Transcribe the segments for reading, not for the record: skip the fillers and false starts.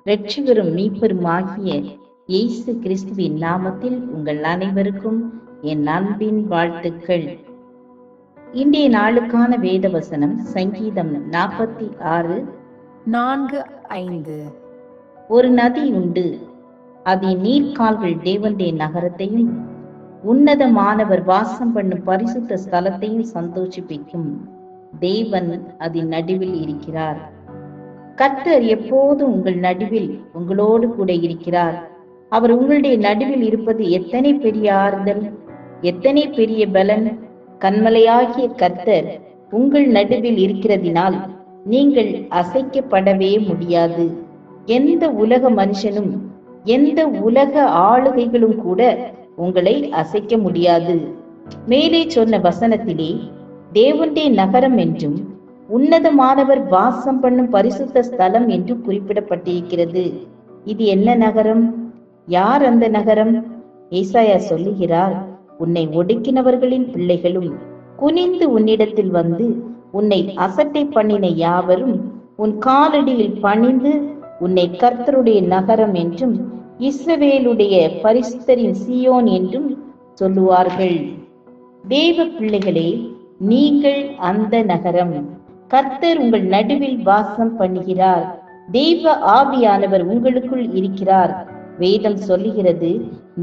இரட்சகரும் மீட்பரும் ஆகிய இயேசு கிறிஸ்துவின் நாமத்தில் உங்கள் அனைவருக்கும் என் அன்பின் வாழ்த்துக்கள். இன்றைய நாளுக்கான வேத வசனம் சங்கீதம் 46:4-5. ஒரு நதி உண்டு, அதன் நீர்க்கால்கள் தேவனுடைய நகரத்தையும் உன்னதமானவர் வாசம் பண்ணும் பரிசுத்த ஸ்தலத்தையும் சந்தோஷிப்பிக்கும். தேவன் அதன் நடுவில் இருக்கிறார். கர்த்தர் எப்போதும் உங்கள் நடுவில் உங்களோடு கூட இருக்கிறார். அவர் உங்களுடைய நடுவில் இருப்பது எத்தனை பெரிய ஆறுதல், எத்தனை பெரிய பலன்! கன்மலையாகிய கர்த்தர் உங்கள் நடுவில் இருக்கிறதினால் நீங்கள் அசைக்கப்படவே முடியாது. எந்த உலக மனுஷனும் எந்த உலக ஆளுகைகளும் கூட உங்களை அசைக்க முடியாது. மேலே சொன்ன வசனத்திலே தேவனுடைய நகரம் என்றும் உன்னதமானவர் வாசம் பண்ணும் பரிசுத்த ஸ்தலம் என்று குறிப்பிடப்பட்டிருக்கிறது. இது என்ன நகரம்? யார் அந்த நகரம்? ஏசாயா சொல்லுகிறார், உன்னை ஒடுக்கினவர்களின் பிள்ளைகளும் குனிந்து உன்னிடத்தில் வந்து உன்னை அசட்டை பண்ணின யாவரும் உன் காலடியில் பணிந்து உன்னை கர்த்தருடைய நகரம் என்றும் இஸ்ரவேலுடைய பரிசுத்தரின் சீயோன் என்றும் சொல்லுவார்கள். தேவ பிள்ளைகளே, நீங்கள் அந்த நகரம். கர்த்தர் உங்கள் நடுவில் வாசம் பண்ணுகிறார். தெய்வ ஆவியானவர் உங்களுக்குள் இருக்கிறார். வேதம் சொல்லுகிறது,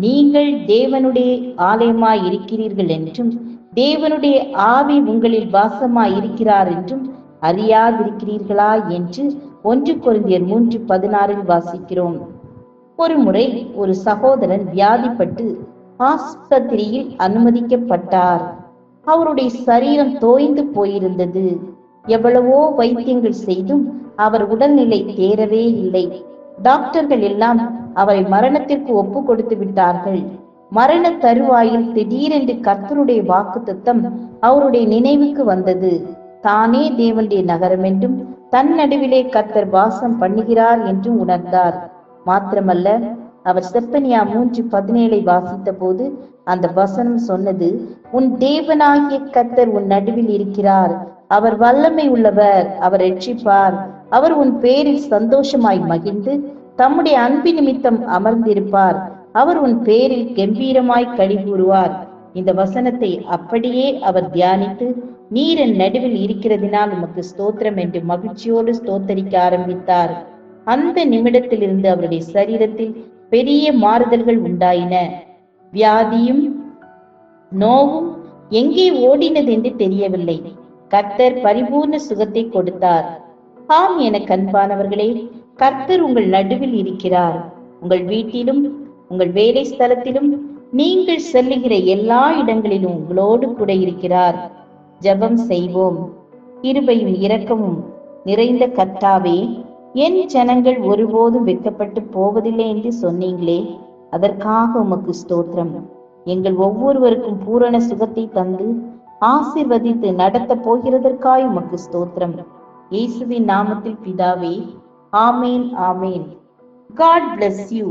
நீங்கள் தேவனுடைய ஆலயமாய் இருக்கிறீர்கள் என்றும் தேவனுடைய ஆவி உங்களில் வாசமாய் இருக்கிறார் என்றும் அறியாதிருக்கிறீர்களா என்று 1 கொரிந்தியர் 3:16 வாசிக்கிறோம். ஒரு முறை ஒரு சகோதரன் வியாதிப்பட்டு ஆஸ்பத்திரியில் அனுமதிக்கப்பட்டார். அவருடைய சரீரம் தோய்ந்து போயிருந்தது. எவ்வளவோ வைத்தியங்கள் செய்தும் அவர் உடல்நிலை தேரவே இல்லை. டாக்டர்கள் எல்லாம் அவரை மரணத்திற்கு ஒப்பு கொடுத்து விட்டார்கள். மரண தருவாயில் திடீரென்று கர்த்தருடைய வாக்குத்தத்தம் அவருடைய நினைவுக்கு வந்தது. தானே தேவனுடைய நகரம் என்றும் தன் நடுவிலே கர்த்தர் வாசம் பண்ணுகிறார் என்றும் உணர்ந்தார். மாத்திரமல்ல, அவர் செப்பனியா 3:17 வாசித்த போது அந்த வசனம் சொன்னது, உன் தேவனாகிய கர்த்தர் உன் நடுவில் இருக்கிறார். அவர் வல்லமை உள்ளவர், அவர் ரட்சிப்பார். அவர் உன் பேரில் சந்தோஷமாய் மகிழ்ந்து தம்முடைய அன்பு நிமித்தம் அமர்ந்திருப்பார். அவர் உன் பேரில் கம்பீரமாய் களி கூறுவார். இந்த வசனத்தை அப்படியே அவர் தியானித்து, நீர் என் நடுவில் இருக்கிறதினால் உமக்கு ஸ்தோத்திரம் என்று மகிழ்ச்சியோடு ஸ்தோத்தரிக்க ஆரம்பித்தார். அந்த நிமிடத்திலிருந்து அவருடைய சரீரத்தில் பெரிய மாறுதல்கள் உண்டாயின. வியாதியும் நோவும் எங்கே ஓடினது என்று தெரியவில்லை. கர்த்தர் பரிபூர்ண சுகத்தை கொடுத்தார். ஆம், என கண்பானவர்களே, கர்த்தர் உங்கள் நடுவில் இருக்கிறார். உங்கள் வீட்டிலும் உங்கள் வேலை ஸ்தலத்திலும் நீங்கள் செல்லுகிற எல்லா இடங்களிலும் உங்களோடு கூட இருக்கிறார். ஜெபம் செய்வோம். கிருபையும் இரக்கமும் நிறைந்த கர்த்தாவே, என் ஜனங்கள் ஒருபோதும் வெட்கப்பட்டு போவதில்லை என்று சொன்னீங்களே, அதற்காக உமக்கு ஸ்தோத்திரம். எங்கள் ஒவ்வொருவருக்கும் பூரண சுகத்தை தந்து ஆசீர்வதித்து நடத்த போகிறதற்காய் உமக்கு ஸ்தோத்திரம். இயேசுவின் நாமத்தில் பிதாவே, ஆமேன், ஆமேன். God bless you.